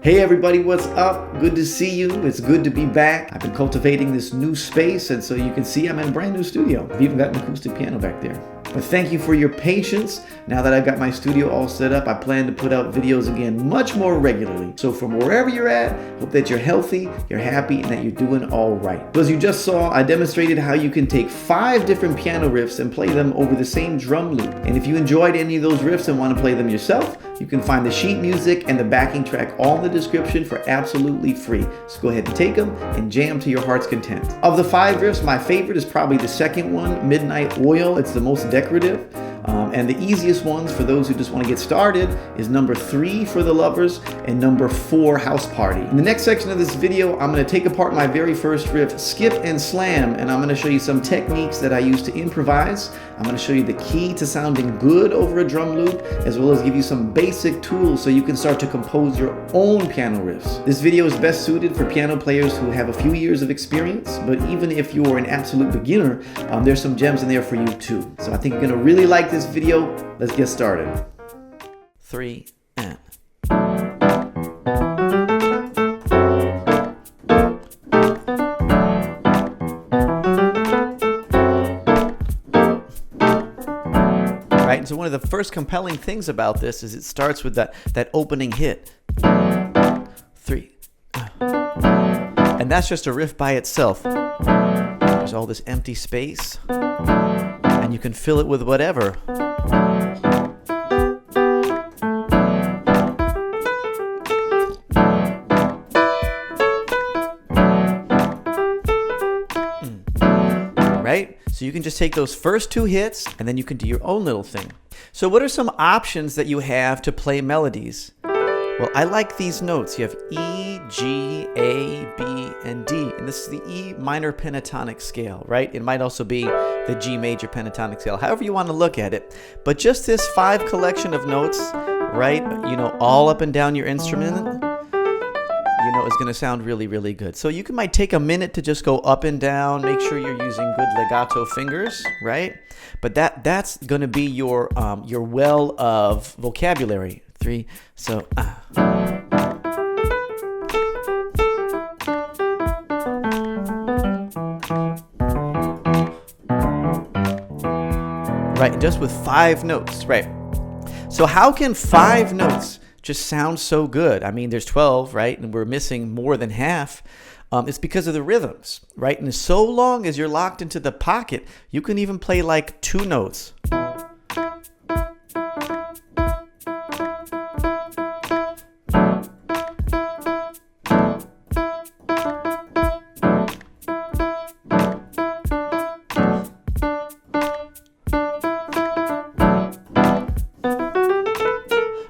Hey everybody, what's up? Good to see you. It's good to be back. I've been cultivating this new space, and so you can see I'm in a brand new studio. I've even got an acoustic piano back there. But thank you for your patience. Now that I've got my studio all set up, I plan to put out videos again much more regularly. So from wherever you're at, hope that you're healthy, you're happy, and that you're doing all right. So as you just saw, I demonstrated how you can take 5 different piano riffs and play them over the same drum loop. And if you enjoyed any of those riffs and want to play them yourself, you can find the sheet music and the backing track all in the description for absolutely free. So go ahead and take them and jam to your heart's content. Of the 5 riffs, my favorite is probably the second one, Midnight Oil. It's the most decorative. And the easiest ones for those who just want to get started is number 3 for the lovers and number 4 House Party. In the next section of this video, I'm going to take apart my very first riff, Skip and Slam, and I'm going to show you some techniques that I use to improvise. I'm going to show you the key to sounding good over a drum loop, as well as give you some basic tools so you can start to compose your own piano riffs. This video is best suited for piano players who have a few years of experience, but even if you're an absolute beginner, there's some gems in there for you too. So I think you're going to really like this video. Let's get started. 3 and. Right, and so one of the first compelling things about this is it starts with that opening hit. 3. And that's just a riff by itself. There's all this empty space, and you can fill it with whatever. Right? So you can just take those first 2 hits and then you can do your own little thing. So what are some options that you have to play melodies? Well, I like these notes. You have E, G, A, B, and D. And this is the E minor pentatonic scale, right? It might also be the G major pentatonic scale, however you want to look at it. But just this 5 collection of notes, right, all up and down your instrument, is going to sound really, really good. So you might take a minute to just go up and down, make sure you're using good legato fingers, right? But that's going to be your well of vocabulary. 3, so right, just with 5 notes, right? So how can 5 notes just sound so good? I mean, there's 12, right? And we're missing more than half. It's because of the rhythms, right? And so long as you're locked into the pocket, you can even play like 2 notes.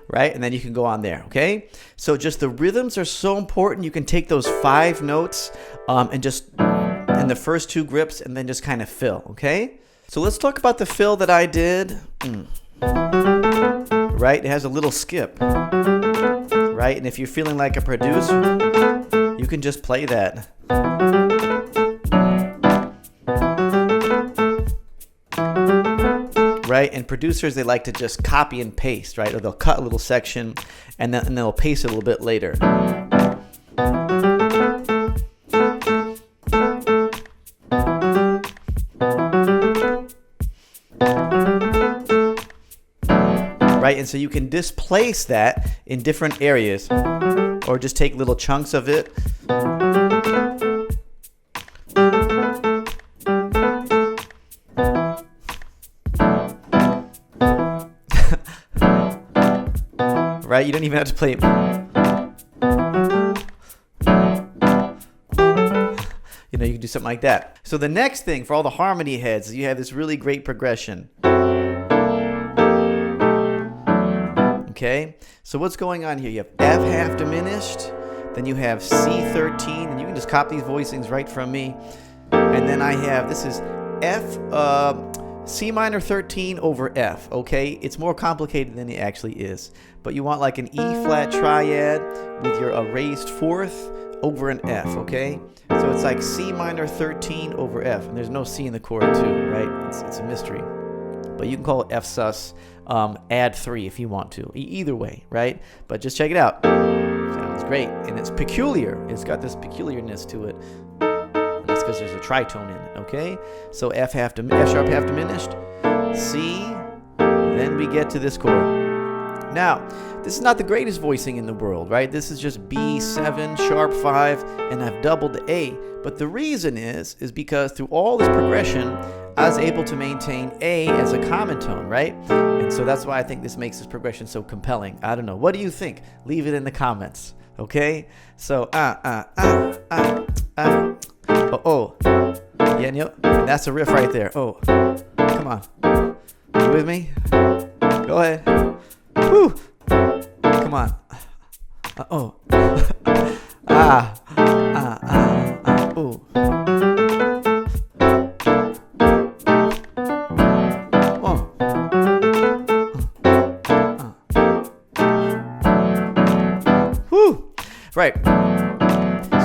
Right? And then you can go on there, okay? So just the rhythms are so important. You can take those 5 notes and just in the first 2 grips and then just kind of fill, okay? So let's talk about the fill that I did. Right? It has a little skip, right? And if you're feeling like a producer, you can just play that. Right? And producers, they like to just copy and paste, right? Or they'll cut a little section and then they'll paste it a little bit later. Right? And so you can displace that in different areas or just take little chunks of it. Right? You don't even have to play it. You can do something like that. So the next thing for all the harmony heads is you have this really great progression. Okay? So what's going on here? You have F half diminished, then you have C13, and you can just copy these voicings right from me. And then I have, this is F, C minor 13 over F, okay? It's more complicated than it actually is. But you want like an E flat triad with your raised 4th over an F, okay? So it's like C minor 13 over F, and there's no C in the chord too, right? It's a mystery. But you can call it F sus, add 3 if you want to. Either way, right? But just check it out. Sounds great. And it's peculiar. It's got this peculiarness to it. And that's because there's a tritone in it, okay? So F sharp half diminished, C, then we get to this chord. Now, this is not the greatest voicing in the world, right? This is just B7, sharp 5, and I've doubled the A. But the reason is because through all this progression, I was able to maintain A as a common tone, right? And so that's why I think this makes this progression so compelling. I don't know. What do you think? Leave it in the comments, okay? So, oh. Yeah, and that's a riff right there. Oh, come on. You with me? Go ahead. Woo! Come on. Oh. Ooh. Woo! Right.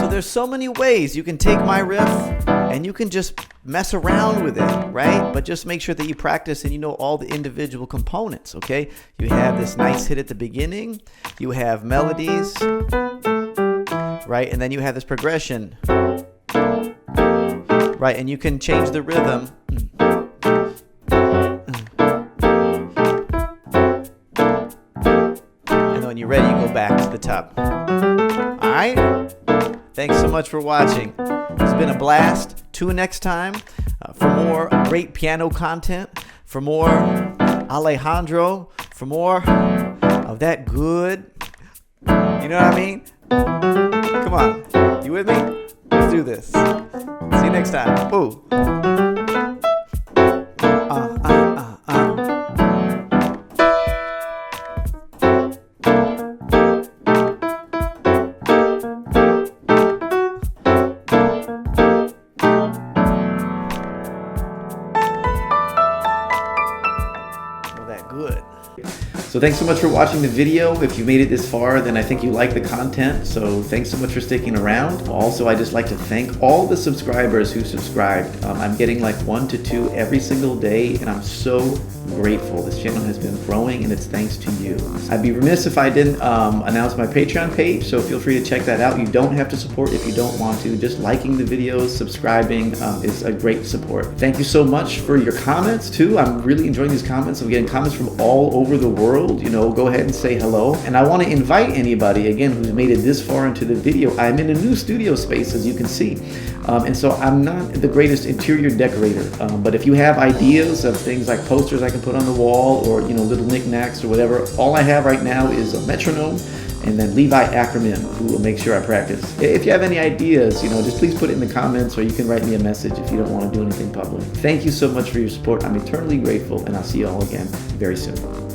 So there's so many ways you can take my riff and you can just mess around with it, right? But just make sure that you practice and you know all the individual components, okay? You have this nice hit at the beginning, you have melodies, right? And then you have this progression, right? And you can change the rhythm. And then when you're ready, you go back to the top. All right? Thanks so much for watching. It's been a blast. Tune next time for more great piano content, for more Alejandro, for more of that good. You know what I mean? Come on. You with me? Let's do this. See you next time. Ooh. Good. So thanks so much for watching the video. If you made it this far, then I think you like the content. So thanks so much for sticking around. Also, I just like to thank all the subscribers who subscribed. I'm getting like 1 to 2 every single day, and I'm so grateful. This channel has been growing, and it's thanks to you. I'd be remiss if I didn't announce my Patreon page, so feel free to check that out. You don't have to support if you don't want to. Just liking the videos, subscribing is a great support. Thank you so much for your comments too. I'm really enjoying these comments. I'm getting comments from all over the world. You know, go ahead and say hello. And I want to invite anybody, again, who's made it this far into the video. I'm in a new studio space, as you can see. And so I'm not the greatest interior decorator, but if you have ideas of things like posters I can put on the wall, or little knickknacks or whatever, all I have right now is a metronome and then Levi Ackerman, who will make sure I practice. If you have any ideas, just please put it in the comments, or you can write me a message if you don't want to do anything public. Thank you so much for your support. I'm eternally grateful, and I'll see you all again very soon.